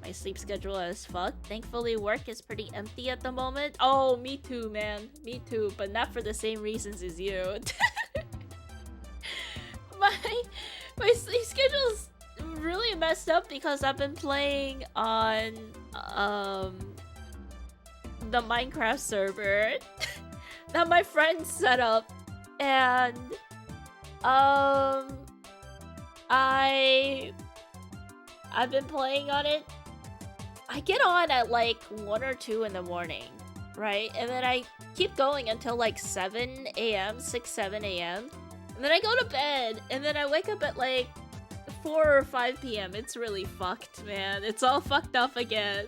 My sleep schedule as fuck. Thankfully, work is pretty empty at the moment. Oh, me too, man. Me too, but not for the same reasons as you. my sleep schedule's really messed up because I've been playing on the Minecraft server that my friends set up, and I've been playing on it. I get on at like 1 or 2 in the morning, right? And then I keep going until like 7 a.m, 6, 7 a.m. And then I go to bed, and then I wake up at like 4 or 5 p.m. It's really fucked, man. It's all fucked up again.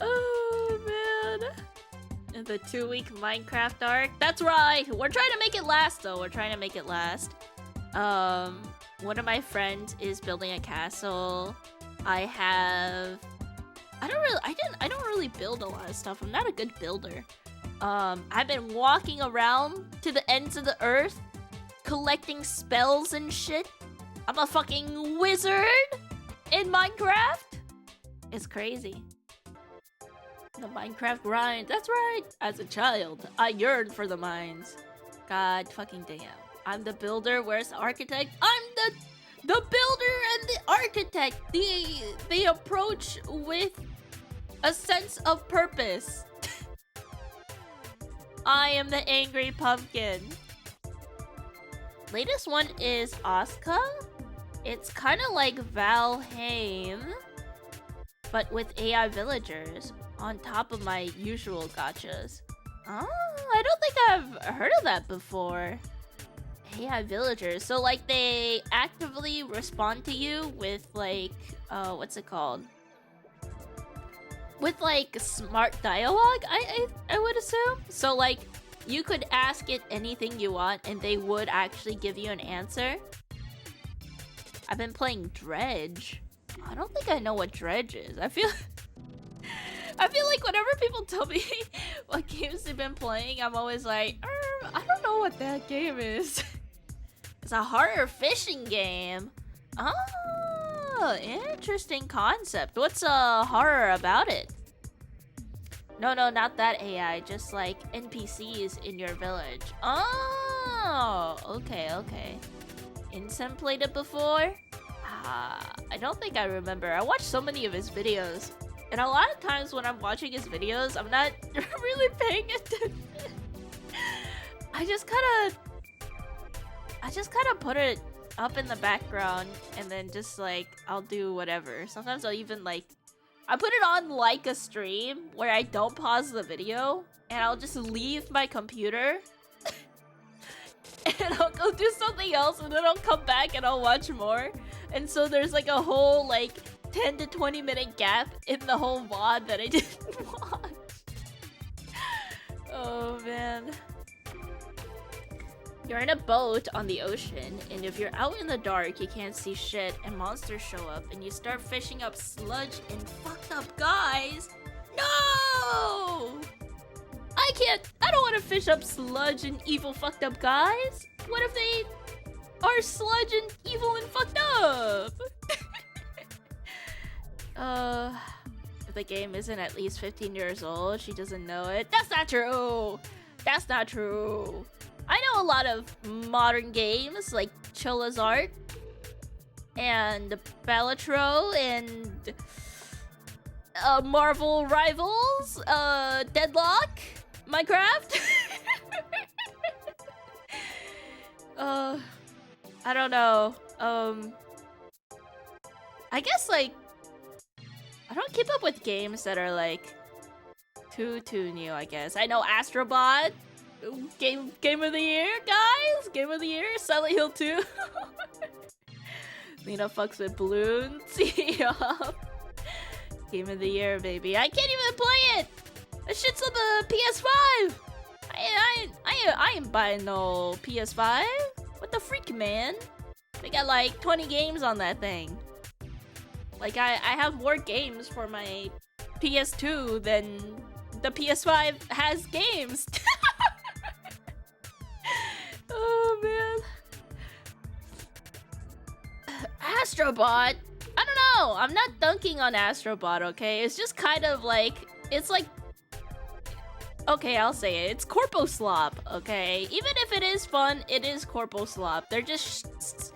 Oh, man. And the 2-week Minecraft arc. That's right. We're trying to make it last, though. We're trying to make it last. One of my friends is building a castle. I don't really build a lot of stuff. I'm not a good builder. I've been walking around to the ends of the earth, collecting spells and shit. I'm a fucking wizard in Minecraft. It's crazy. The Minecraft grind. That's right. As a child, I yearned for the mines. God fucking damn. I'm the builder. Where's the architect? I'm the builder and the architect. They approach with a sense of purpose. I am the angry pumpkin. Latest one is Asuka. It's kind of like Valheim, but with AI villagers on top of my usual gachas. Oh, I don't think I've heard of that before. AI villagers. So like they actively respond to you with like, what's it called? With like smart dialogue, I would assume. So like you could ask it anything you want and they would actually give you an answer. I've been playing Dredge. I don't think I know what Dredge is. I feel like whenever people tell me what games they've been playing, I'm always like, I don't know what that game is. It's a horror fishing game. Oh, interesting concept. What's horror about it? No, not that AI. Just like NPCs in your village. Oh, okay. Insem played it before? I don't think I remember. I watched so many of his videos. And a lot of times when I'm watching his videos, I'm not really paying attention. I just kind of put it up in the background and then just like I'll do whatever. Sometimes I'll even like I put it on like a stream where I don't pause the video and I'll just leave my computer and I'll go do something else and then I'll come back and I'll watch more. And so there's like a whole like 10 to 20 minute gap in the whole VOD that I didn't watch. Oh man. You're in a boat on the ocean, and if you're out in the dark, you can't see shit, and monsters show up, and you start fishing up sludge and fucked up guys. No! I don't want to fish up sludge and evil fucked up guys. What if they are sludge and evil and fucked up? If the game isn't at least 15 years old, she doesn't know it. That's not true! That's not true. I know a lot of modern games like Chilla's Art and Balatro and Marvel Rivals, Deadlock, Minecraft. I don't know. I guess like I don't keep up with games that are like too new, I guess. I know Astrobot. Game of the year, guys! Game of the year, Silent Hill 2. Lina fucks with balloons. Yup. Game of the year, baby. I can't even play it! That shit's on the PS5! I ain't buying no PS5. What the freak, man? They got like 20 games on that thing. Like, I have more games for my PS2 than the PS5 has games. Oh man. Astrobot? I don't know. I'm not dunking on Astrobot, okay? It's just kind of like... It's like... Okay, I'll say it. It's Corpo Slop, okay? Even if it is fun, it is Corpo Slop. They're just...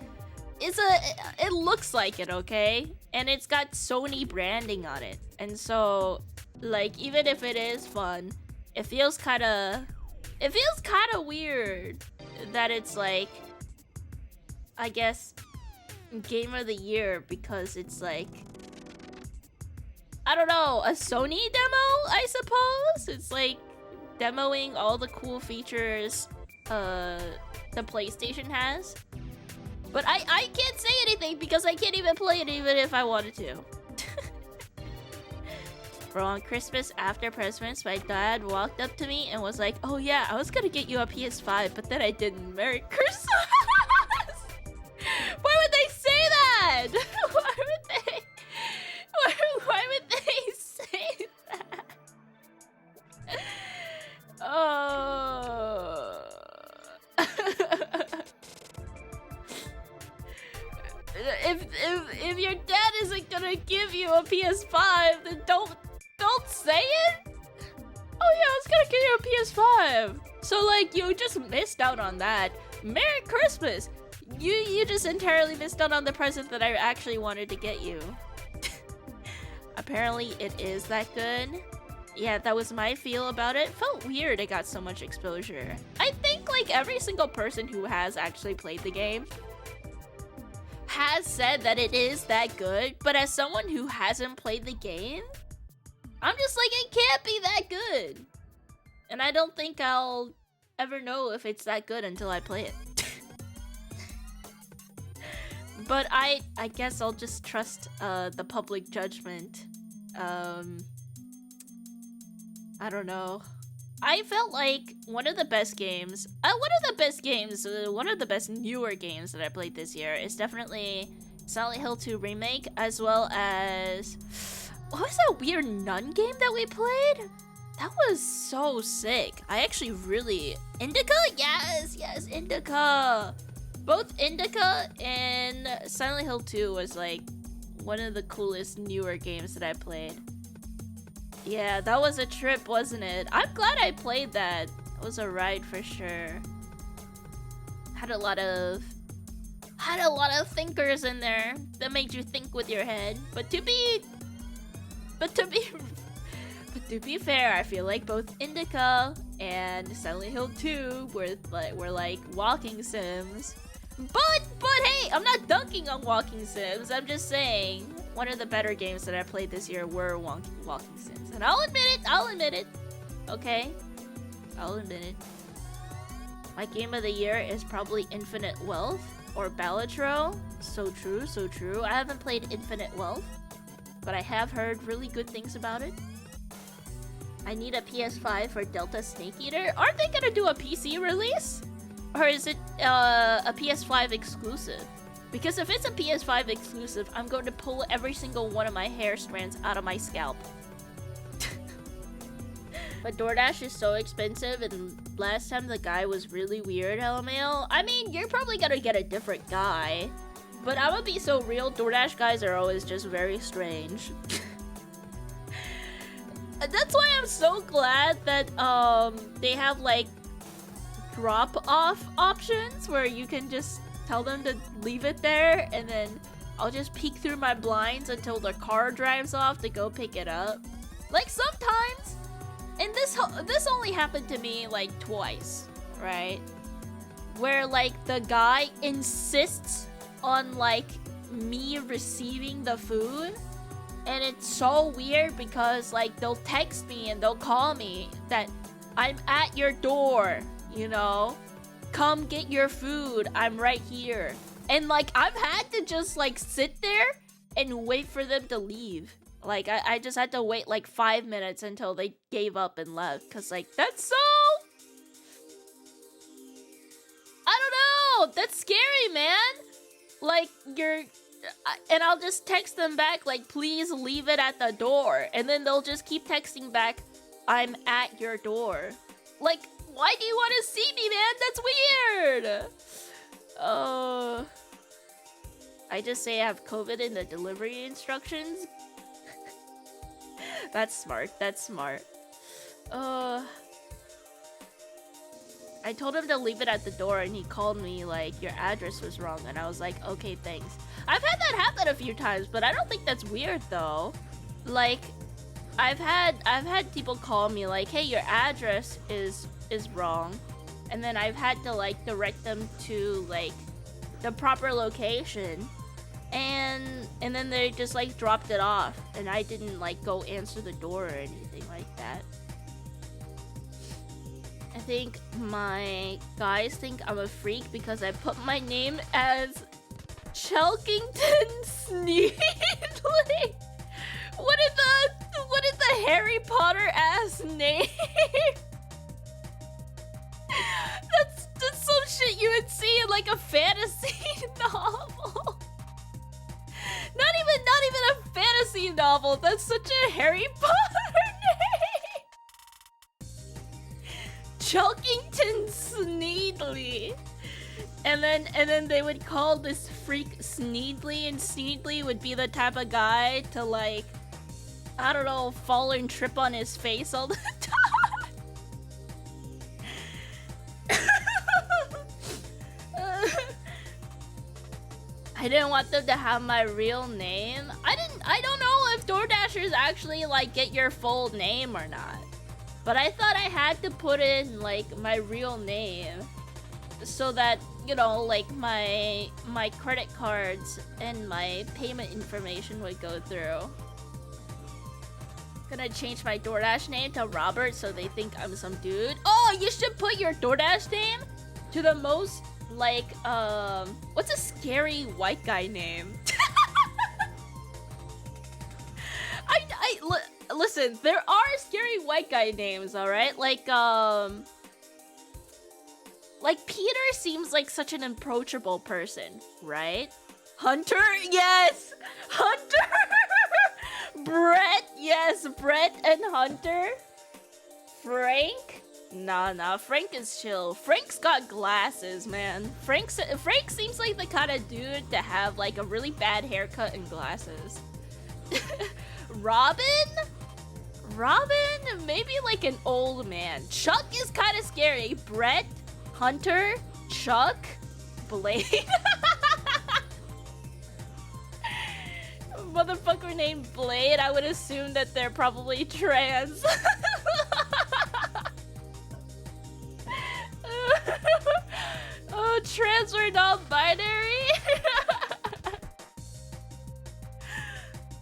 It looks like it, okay? And it's got Sony branding on it. And so, like, even if it is fun, it feels kind of weird that it's like, I guess, Game of the Year, because it's like, I don't know, a Sony demo, I suppose? It's like demoing all the cool features the PlayStation has. But I can't say anything because I can't even play it even if I wanted to. Bro, on Christmas after Christmas, my dad walked up to me and was like, "Oh yeah, I was gonna get you a PS5, but then I didn't. Merry Christmas!" Why would they say that? Why would they say that? Oh. If your dad isn't gonna give you a PS5, then don't say it. Oh yeah, I was gonna get you a PS5. So like, you just missed out on that. Merry Christmas. You just entirely missed out on the present that I actually wanted to get you. Apparently it is that good. Yeah, that was my feel about it. Felt weird it got so much exposure. I think like every single person who has actually played the game has said that it is that good, but as someone who hasn't played the game, I'm just like, it can't be that good. And I don't think I'll ever know if it's that good until I play it. But I guess I'll just trust the public judgment. I don't know. I felt like one of the best newer games that I played this year is definitely Silent Hill 2 Remake, as well as... What was that weird nun game that we played? That was so sick. I actually really... Indica? Yes, Indica! Both Indica and Silent Hill 2 was like one of the coolest newer games that I played. Yeah, that was a trip, wasn't it? I'm glad I played that. It was a ride for sure. Had a lot of thinkers in there that made you think with your head. But to be fair, I feel like both Indica and Silent Hill 2 were like walking sims. But hey, I'm not dunking on walking sims. I'm just saying one of the better games that I played this year were walking sims. And I'll admit it. Okay? I'll admit it. My game of the year is probably Infinite Wealth or Balatro. So true. I haven't played Infinite Wealth, but I have heard really good things about it. I need a PS5 for Delta Snake Eater. Aren't they gonna do a PC release? Or is it a PS5 exclusive? Because if it's a PS5 exclusive, I'm going to pull every single one of my hair strands out of my scalp. But DoorDash is so expensive, and last time the guy was really weird, LMAO. I mean, you're probably gonna get a different guy. But I'm gonna be so real, DoorDash guys are always just very strange. That's why I'm so glad that they have like drop-off options where you can just tell them to leave it there, and then I'll just peek through my blinds until the car drives off to go pick it up. Like sometimes, and this only happened to me like twice, right? Where like the guy insists on like me receiving the food, and it's so weird because like they'll text me and they'll call me that I'm at your door, you know? Come get your food, I'm right here. And like I've had to just like sit there and wait for them to leave. Like I just had to wait like 5 minutes until they gave up and left, cause like that's so, I don't know, that's scary, man. Like and I'll just text them back like, please leave it at the door, and then they'll just keep texting back, I'm at your door. Like, why do you want to see me, man? That's weird. I just say I have COVID in the delivery instructions. That's smart. That's smart. I told him to leave it at the door, and he called me like, your address was wrong, and I was like, okay, thanks. I've had that happen a few times, but I don't think that's weird though. Like, I've had people call me like, hey, your address is wrong, and then I've had to like direct them to like the proper location, and then they just like dropped it off, and I didn't like go answer the door or anything like that. I think my guys think I'm a freak because I put my name as Chelkington Sneedly. What is the Harry Potter ass name? That's some shit you would see in like a fantasy novel. Not even a fantasy novel. That's such a Harry Potter name. Chelkington Sneedly. And then they would call this freak Sneedly, and Sneedly would be the type of guy to like, I don't know, fall and trip on his face all the time. I didn't want them to have my real name. I don't know if DoorDashers actually like get your full name or not. But I thought I had to put in like my real name so that, you know, like my credit cards and my payment information would go through. Gonna change my DoorDash name to Robert so they think I'm some dude. Oh, you should put your DoorDash name to the most like what's a scary white guy name? Listen, there are scary white guy names, all right? Like Peter seems like such an approachable person, right? Hunter, yes, Hunter. Brett, yes, Brett and Hunter. Frank. Nah, Frank is chill. Frank's got glasses, man. Frank seems like the kind of dude to have like a really bad haircut and glasses. Robin, maybe like an old man. Chuck is kind of scary. Brett, Hunter, Chuck, Blade. Motherfucker named Blade, I would assume that they're probably trans. Oh, trans or non-binary?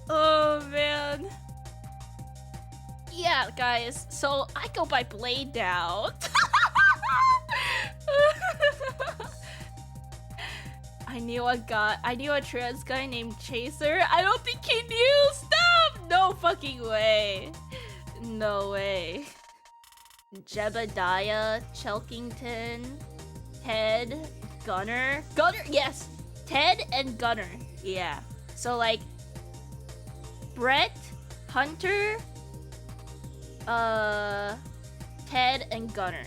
Oh, man. Yeah, guys, so I go by Blade now. I knew a trans guy named Chaser. I don't think he knew. Stop! No fucking way. No way. Jebediah, Chelkington, Ted, Gunner, yes, Ted and Gunner. Yeah. So like Brett, Hunter, Ted and Gunner.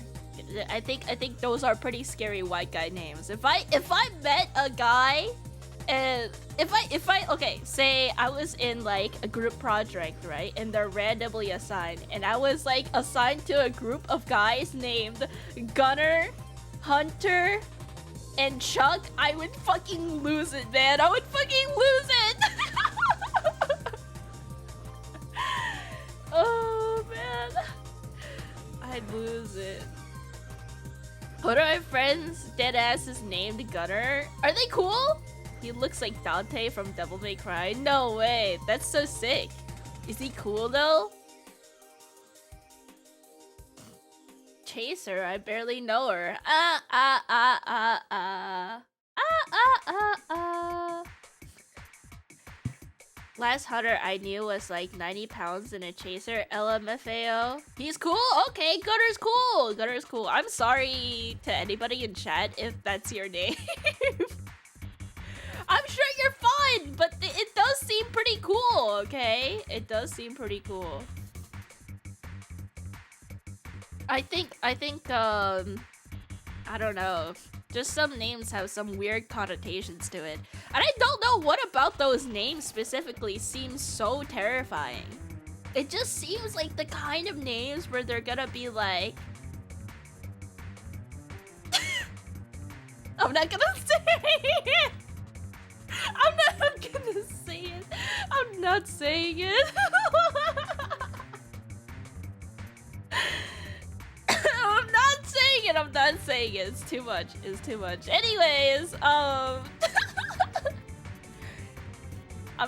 I think those are pretty scary white guy names. If I met a guy, okay, say I was in like a group project, right, and they're randomly assigned, and I was like assigned to a group of guys named Gunner, Hunter, and Chuck, I would fucking lose it, man. I would fucking lose it. Oh man, I'd lose it. One of my friends, deadass, is named Gunner. Are they cool? He looks like Dante from Devil May Cry. No way, that's so sick. Is he cool though? Chaser, I barely know her. Last hunter I knew was like 90 pounds in a chaser. LMFAO. He's cool? Okay, Gunner's cool. Gunner's cool. I'm sorry to anybody in chat if that's your name. I'm sure you're fine, but it does seem pretty cool, okay? It does seem pretty cool. I think, I don't know. Just some names have some weird connotations to it. And I don't know what about those names specifically seems so terrifying. It just seems like the kind of names where they're gonna be like... I'm not gonna say it! I'm not gonna say it! I'm not saying it! I'm not saying it! I'm not saying it! It's too much. It's too much. Anyways, I'm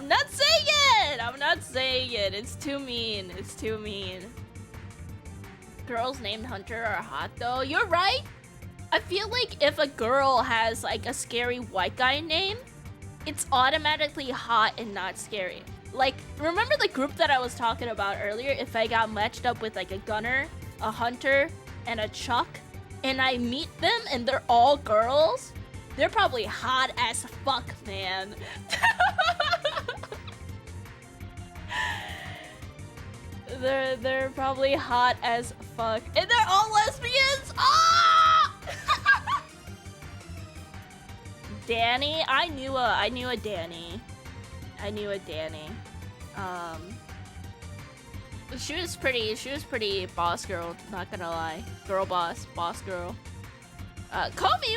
not saying it! I'm not saying it! It's too mean. It's too mean. Girls named Hunter are hot though. You're right! I feel like if a girl has like a scary white guy name, it's automatically hot and not scary. Like, remember the group that I was talking about earlier? If I got matched up with like a Gunner, a Hunter, and a Chuck, and I meet them and they're all girls, they're probably hot as fuck, man. They're probably hot as fuck. And they're all lesbians! Ah! Danny? I knew a Danny. I knew a Danny. She was pretty boss girl, not gonna lie. Girl boss girl. Komi,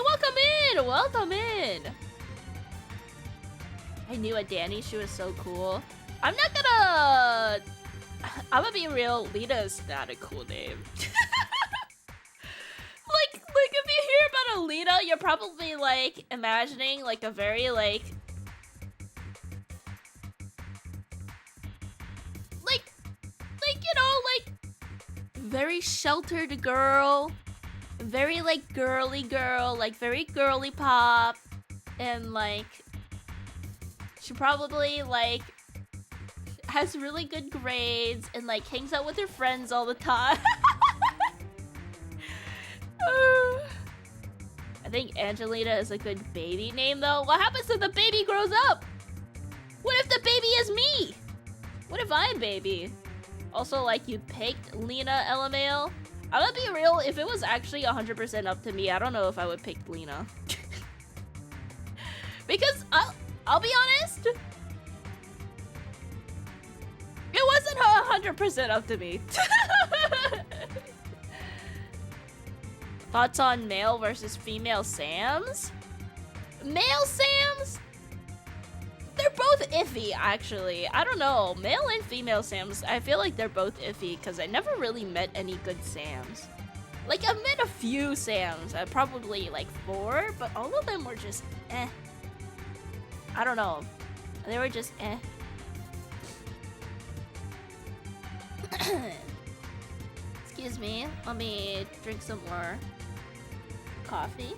welcome in! I knew a Danny, she was so cool. I'm gonna be real, Lina's not a cool name. like if you hear about a Lina, you're probably like imagining like a very like you know, like very sheltered girl, very like girly girl, like very girly pop, and like she probably like has really good grades and like hangs out with her friends all the time. I think Angelina is a good baby name though. What happens if the baby grows up? What if the baby is me? What if I'm baby? Also, like, you picked Lina LMAO. I'm gonna be real, if it was actually 100% up to me, I don't know if I would pick Lina. Because I'll be honest, it wasn't 100% up to me. Thoughts on male versus female Sams? Male Sams? They're both iffy, actually. I don't know. Male and female Sams, I feel like they're both iffy because I never really met any good Sams. Like, I've met a few Sams. Probably like 4, but all of them were just eh. I don't know. They were just eh. Excuse me. Let me drink some more coffee.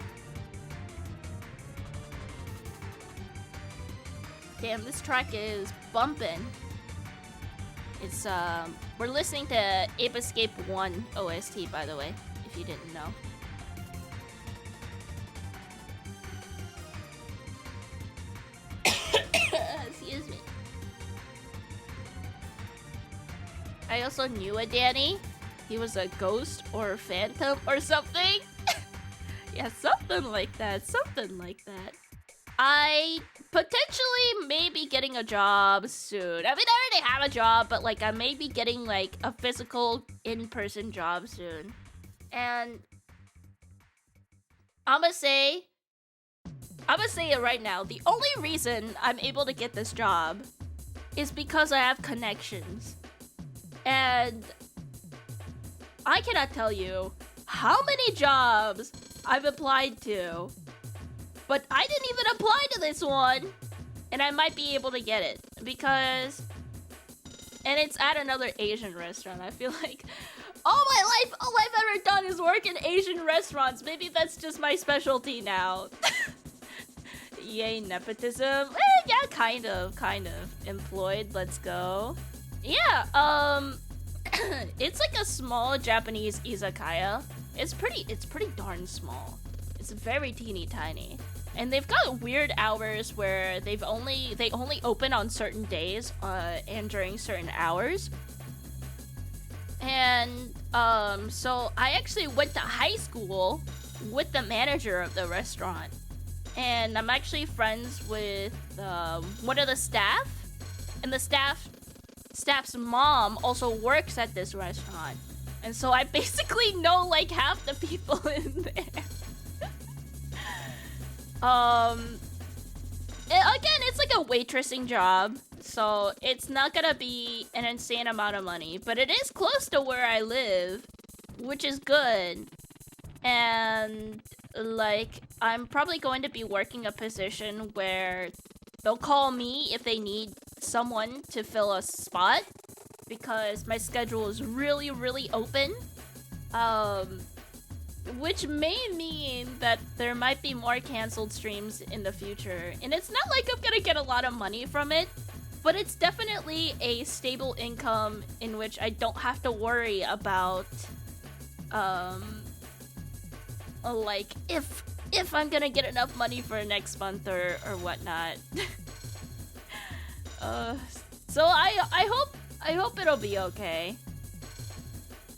Damn, this track is bumpin'. It's, we're listening to Ape Escape 1 OST, by the way, if you didn't know. Excuse me. I also knew a Danny. He was a ghost or a phantom or something. Yeah, something like that. Something like that. I potentially may be getting a job soon. I mean, I already have a job, but like I may be getting like a physical in-person job soon. And I'm gonna say it right now. The only reason I'm able to get this job is because I have connections. And I cannot tell you how many jobs I've applied to. But I didn't even apply to this one, and I might be able to get it because, and it's at another Asian restaurant. I feel like all I've ever done is work in Asian restaurants. Maybe that's just my specialty now. Yay, nepotism. Yeah, kind of. Employed, let's go. Yeah, it's like a small Japanese izakaya. It's pretty darn small. It's very teeny tiny. And they've got weird hours where they only open on certain days and during certain hours. And so I actually went to high school with the manager of the restaurant. And I'm actually friends with one of the staff. And the staff's mom also works at this restaurant. And so I basically know like half the people in there. Again, it's like a waitressing job, so it's not gonna be an insane amount of money, but it is close to where I live, which is good. And like, I'm probably going to be working a position where they'll call me if they need someone to fill a spot, because my schedule is really, really open. Which may mean that there might be more canceled streams in the future. And it's not like I'm gonna get a lot of money from it, but it's definitely a stable income in which I don't have to worry about, like, if I'm gonna get enough money for next month or whatnot. So I hope it'll be okay.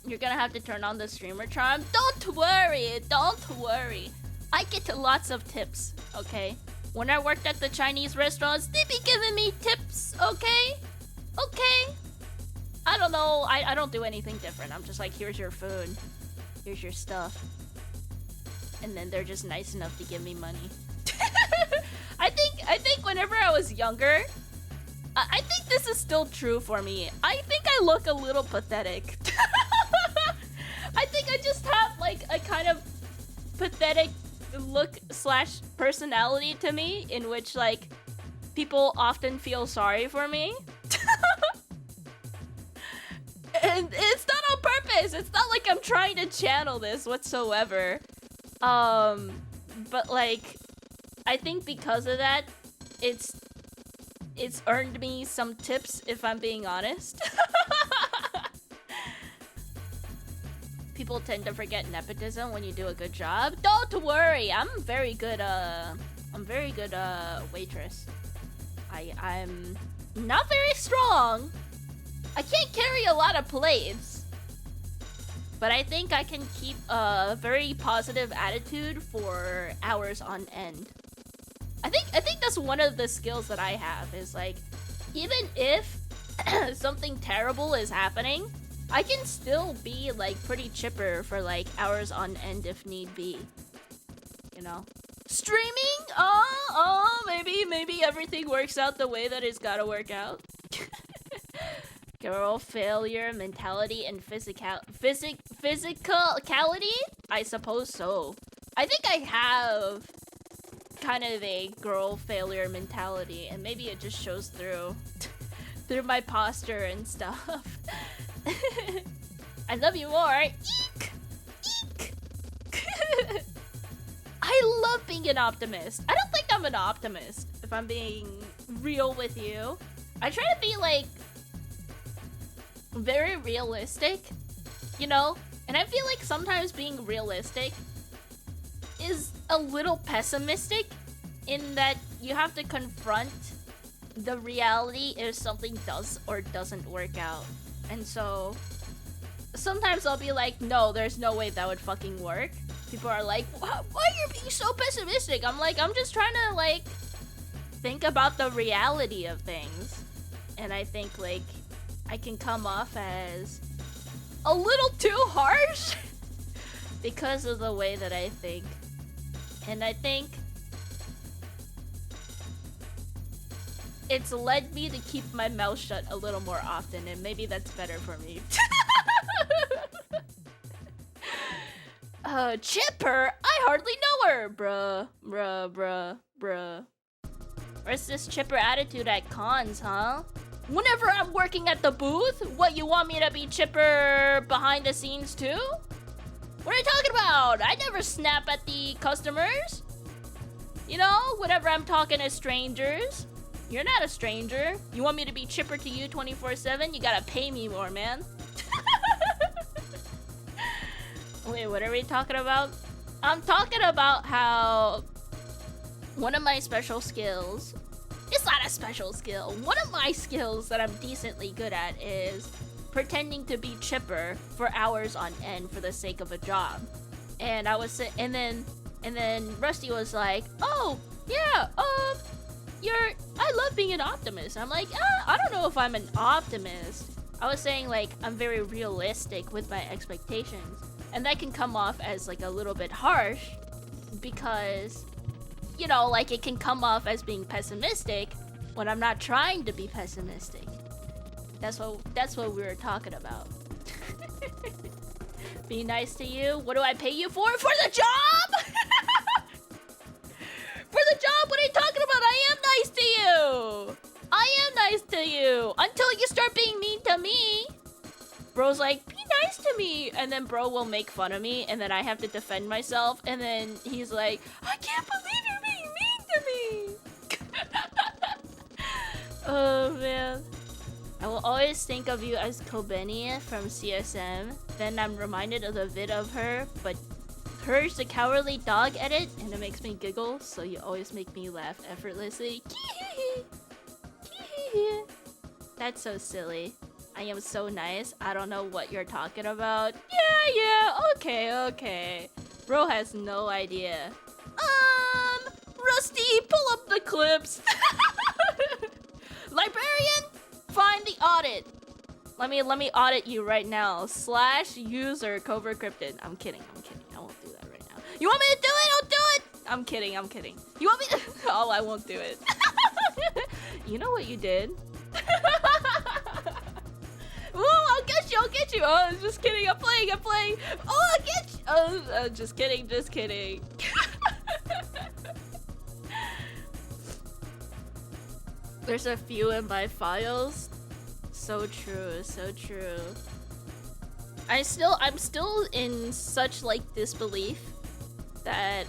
You're gonna have to turn on the streamer charm. Don't worry. I get lots of tips, okay? When I worked at the Chinese restaurants, they be giving me tips, okay? Okay. I don't know. I don't do anything different. I'm just like, here's your food. Here's your stuff. And then they're just nice enough to give me money. I think whenever I was younger, I think this is still true for me. I think I look a little pathetic. I think I just have like a kind of pathetic look / personality to me, in which like people often feel sorry for me. And it's not on purpose. It's not like I'm trying to channel this whatsoever. But like, I think because of that, it's earned me some tips, if I'm being honest. People tend to forget nepotism when you do a good job. Don't worry, I'm very good waitress. I'm not very strong. I can't carry a lot of plates, but I think I can keep a very positive attitude for hours on end. I think that's one of the skills that I have, is like, even if something terrible is happening, I can still be like pretty chipper for like hours on end if need be. You know? Streaming? Maybe everything works out the way that it's gotta work out. Girl failure mentality and physicality? I suppose so. I think I have kind of a girl failure mentality, and maybe it just shows through my posture and stuff. I love you more. Eek! Eek! I love being an optimist. I don't think I'm an optimist, if I'm being real with you. I try to be like very realistic, you know? And I feel like sometimes being realistic is a little pessimistic, in that you have to confront the reality if something does or doesn't work out. And so sometimes I'll be like, no, there's no way that would fucking work. People are like, why are you being so pessimistic? I'm like, I'm just trying to like think about the reality of things. And I think like I can come off as a little too harsh because of the way that I think. And I think it's led me to keep my mouth shut a little more often, and maybe that's better for me. Chipper? I hardly know her. Bruh. Where's this chipper attitude at cons, huh? Whenever I'm working at the booth? What, you want me to be chipper behind the scenes too? What are you talking about? I never snap at the customers. You know, whenever I'm talking to strangers. You're not a stranger. You want me to be chipper to you 24/7? You gotta pay me more, man. Wait, what are we talking about? I'm talking about how one of my special skills... It's not a special skill. One of my skills that I'm decently good at is pretending to be chipper for hours on end for the sake of a job. And I was and then Rusty was like, "Oh, yeah, I love being an optimist." I'm like, I don't know if I'm an optimist. I was saying like I'm very realistic with my expectations, and that can come off as like a little bit harsh because, you know, like it can come off as being pessimistic when I'm not trying to be pessimistic. That's what we were talking about. Be nice to you. What do I pay you for? For the job? For the job? What are you talking about? I am nice to you. I am nice to you. Until you start being mean to me. Bro's like, be nice to me. And then bro will make fun of me. And then I have to defend myself. And then he's like, I can't believe you're being mean to me. Oh, man. I will always think of you as Kobeni from CSM. Then I'm reminded of the vid of her, but hers the cowardly dog edit, and it makes me giggle, so you always make me laugh effortlessly. That's so silly. I am so nice. I don't know what you're talking about. Yeah, okay. Bro has no idea. Rusty, pull up the clips. Librarian, find the audit. Let me audit you right now. /user covert cryptid. I'm kidding. I won't do that right now. You want me to do it? I'll do it. I'm kidding. You want me to? Oh, I won't do it. You know what you did? Ooh, I'll get you. Oh, just kidding. I'm playing. Oh, I'll get you. Oh, just kidding. There's a few in my files. So true. I'm still in such like disbelief that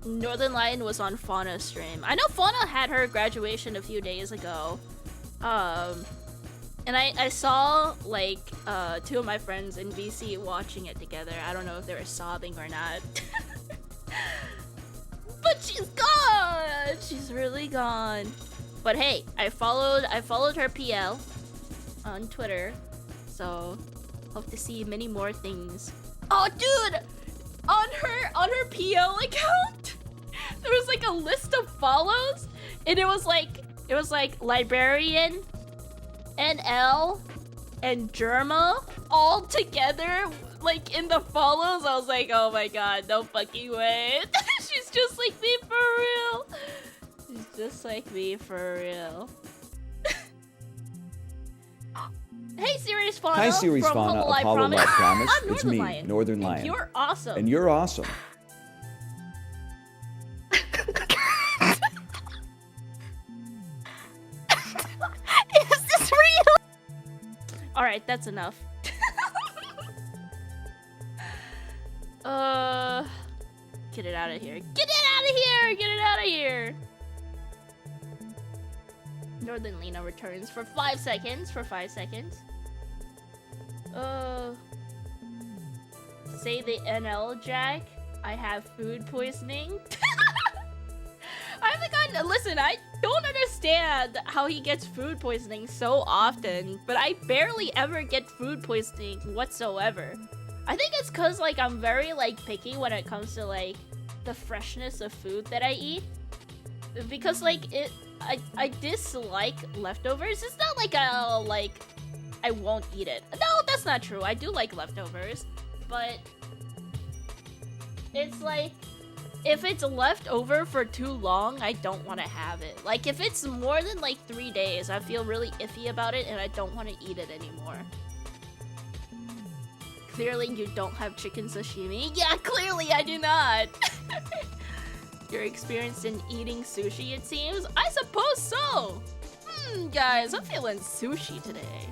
Northern Lion was on Fauna stream. I know Fauna had her graduation a few days ago. And I saw like 2 of my friends in VC watching it together. I don't know if they were sobbing or not. But she's gone. She's really gone. But hey, I followed her PL on Twitter, so hope to see many more things. Oh, dude, on her PL account, there was like a list of follows, and it was like Librarian, NL, and Germa all together, like in the follows. I was like, oh my god, no fucking way. She's just like me for real. She's just like me for real. Hey, Ceres Fauna. Hi, Ceres from Fauna of Hololive Hololive Promise. I'm It's me, Lion. Northern Lion. And you're awesome. And you're awesome. Is this real? Alright, that's enough. Get it out of here. Get it out of here! Northern Lina returns for 5 seconds. Say the NL, Jack. I have food poisoning. I haven't gotten. Listen, I don't understand how he gets food poisoning so often, but I barely ever get food poisoning whatsoever. I think it's cause like I'm very like picky when it comes to like the freshness of food that I eat, because like I dislike leftovers. It's not like I won't eat it. No, that's not true. I do like leftovers, but it's like if it's left over for too long, I don't want to have it. Like if it's more than like 3 days, I feel really iffy about it and I don't want to eat it anymore. Clearly you don't have chicken sashimi? Yeah, clearly I do not. You're experienced in eating sushi, it seems? I suppose so! Guys, I'm feeling sushi today.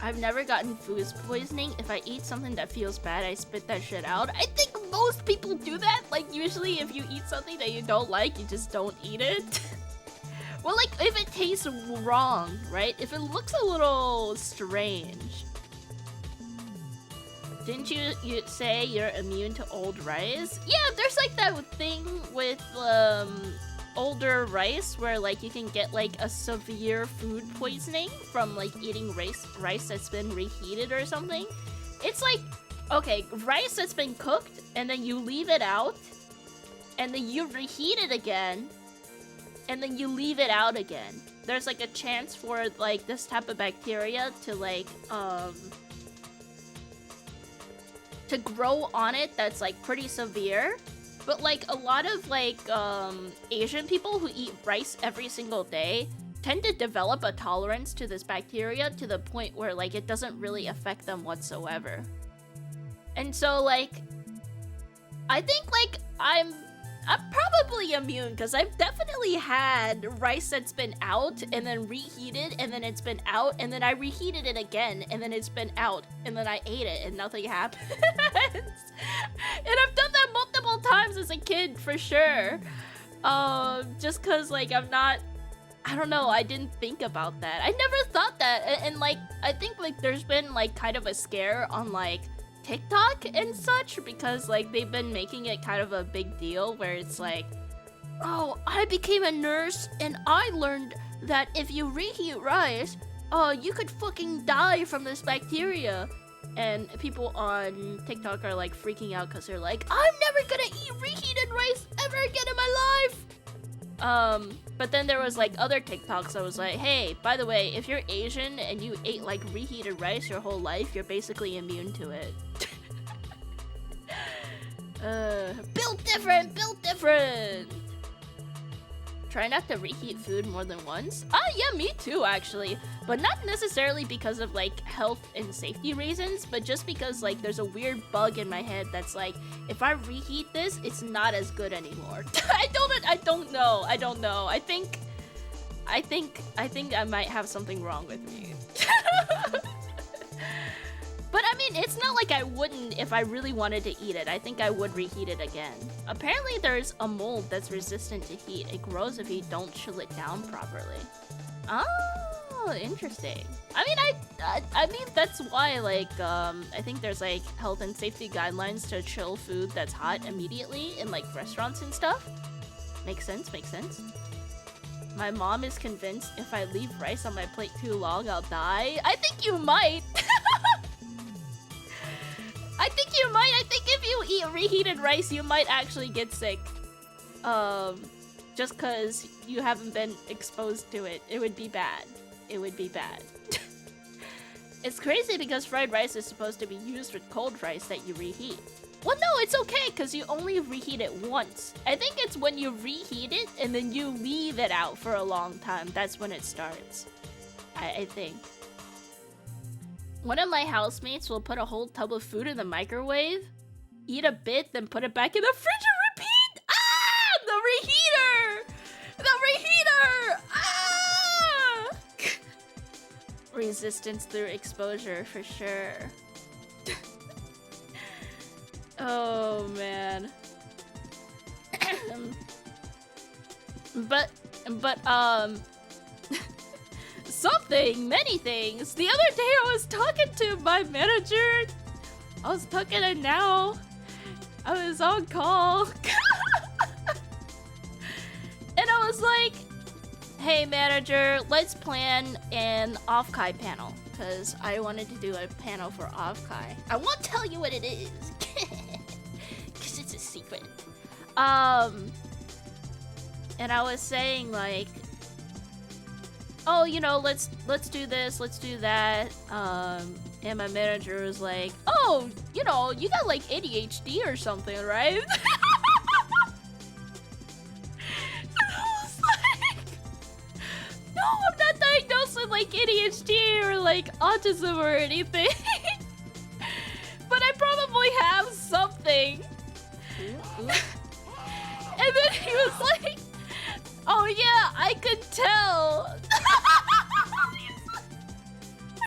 I've never gotten food poisoning. If I eat something that feels bad, I spit that shit out. I think most people do that. Like, usually if you eat something that you don't like, you just don't eat it. Well, like, if it tastes wrong, right? If it looks a little strange. Didn't you say you're immune to old rice? Yeah, there's like that thing with older rice where like you can get like a severe food poisoning from like eating rice that's been reheated or something. It's like, okay, rice that's been cooked and then you leave it out and then you reheat it again and then you leave it out again. There's like a chance for like this type of bacteria to like to grow on it that's like pretty severe. But like a lot of like Asian people who eat rice every single day tend to develop a tolerance to this bacteria to the point where like it doesn't really affect them whatsoever. And so like I think like I'm probably immune because I've definitely had rice that's been out and then reheated and then it's been out and then I reheated it again and then it's been out and then I ate it and nothing happened. And I've done that multiple times as a kid for sure. Just cause like I don't know, I didn't think about that. I never thought that. And like I think like there's been like kind of a scare on like TikTok and such because like they've been making it kind of a big deal where it's like, oh, I became a nurse and I learned that if you reheat rice, you could fucking die from this bacteria. And people on TikTok are like freaking out because they're like, I'm never gonna eat reheated rice ever again in my life. But then there was like other TikToks that was like, hey, by the way, if you're Asian and you ate like reheated rice your whole life, you're basically immune to it. Built different, built different. Try not to reheat food more than once. Yeah, me too, actually. But not necessarily because of like health and safety reasons, but just because like there's a weird bug in my head that's like, if I reheat this, it's not as good anymore. I don't know. I think I might have something wrong with me. But I mean, it's not like I wouldn't if I really wanted to eat it. I think I would reheat it again. Apparently there's a mold that's resistant to heat. It grows if you don't chill it down properly. Oh, interesting. I mean that's why like I think there's like health and safety guidelines to chill food that's hot immediately in like restaurants and stuff. Makes sense. My mom is convinced if I leave rice on my plate too long, I'll die. I think you might. I think if you eat reheated rice, you might actually get sick. Just cause you haven't been exposed to it. It would be bad. It's crazy because fried rice is supposed to be used with cold rice that you reheat. Well, no, it's okay because you only reheat it once. I think it's when you reheat it and then you leave it out for a long time. That's when it starts. I think. One of my housemates will put a whole tub of food in the microwave, eat a bit, then put it back in the fridge and repeat! Ah! The reheater! Ah! Resistance through exposure, for sure. Oh, man. Many things. The other day I was talking to my manager. I was talking to now. I was on call. And I was like, hey manager, let's plan an off-kai panel. Because I wanted to do a panel for off-kai. I won't tell you what it is. Because it's a secret. And I was saying like, oh, you know, let's do this, let's do that. And my manager was like, oh, you know, you got like ADHD or something, right? And I was like, no, I'm not diagnosed with like ADHD or like autism or anything. But I probably have something. And then he was like, oh yeah, I could tell.